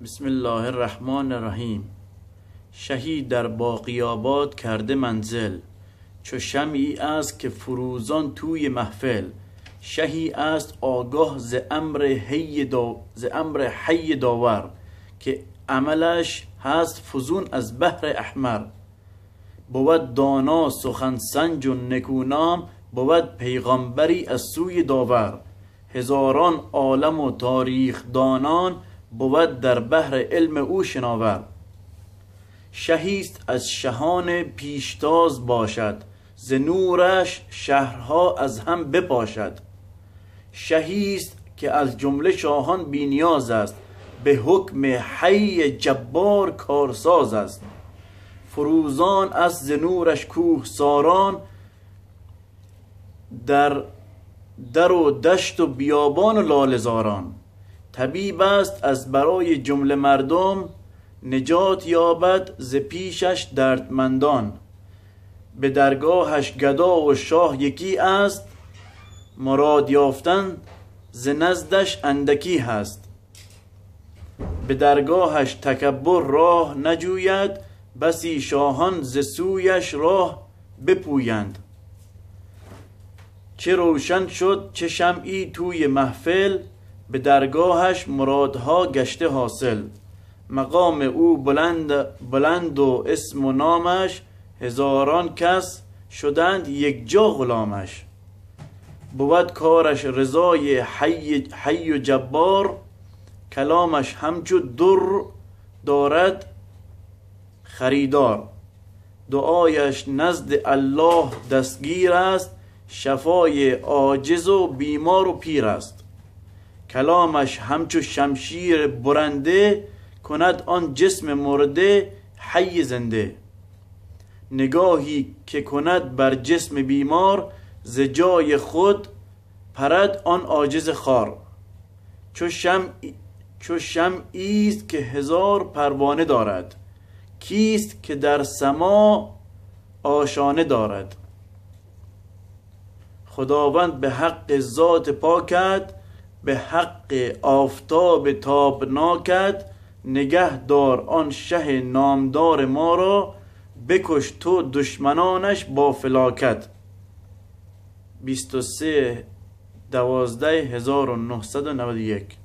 بسم الله الرحمن الرحیم. شهی در باقیاباد کرده منزل، چو شمعی است که فروزان توی محفل. شهی است آگاه ز امر حی داور، که عملش هست فزون از بحر احمر. بود دانا سخن سنج و نکونام، بود پیغامبری از سوی داور. هزاران عالم و تاریخ دانان، بود در بحر علم او شناور. شهیست از شهان پیشتاز باشد، ز نورش شهرها از هم بپاشد. شهیست که از جمله شاهان بی نیاز است، به حکم حی جبار کارساز است. فروزان است ز نورش کوه ساران، در و دشت و بیابان و لاله‌زاران. طبیب است از برای جمله مردم، نجات یابد ز پیشش دردمندان. به درگاهش گدا و شاه یکی است، مراد یافتن ز نزدش اندکی هست. به درگاهش تکبر راه نجوید، بسی شاهان ز سویش راه بپویند. چه روشن شد چه شمعی توی محفل، به درگاهش مرادها گشته حاصل. مقام او بلند و اسم و نامش، هزاران کس شدند یک جا غلامش. بود کارش رضای حی و جبار، کلامش همچو در دارد خریدار. دعایش نزد الله دستگیر است، شفای عاجز و بیمار و پیر است. کلامش همچو شمشیر برنده، کند آن جسم مرده حی زنده. نگاهی که کند بر جسم بیمار، ز جای خود پرد آن عاجز خوار. چو شمعی است که هزار پروانه دارد، کیست که در سما آشانه دارد. خداوند به حق ذات پاکت، به حق آفتاب تابناکت. نگه دار آن شه نامدار ما را، بکش تو دشمنانش با فلاکت. 23/12/1991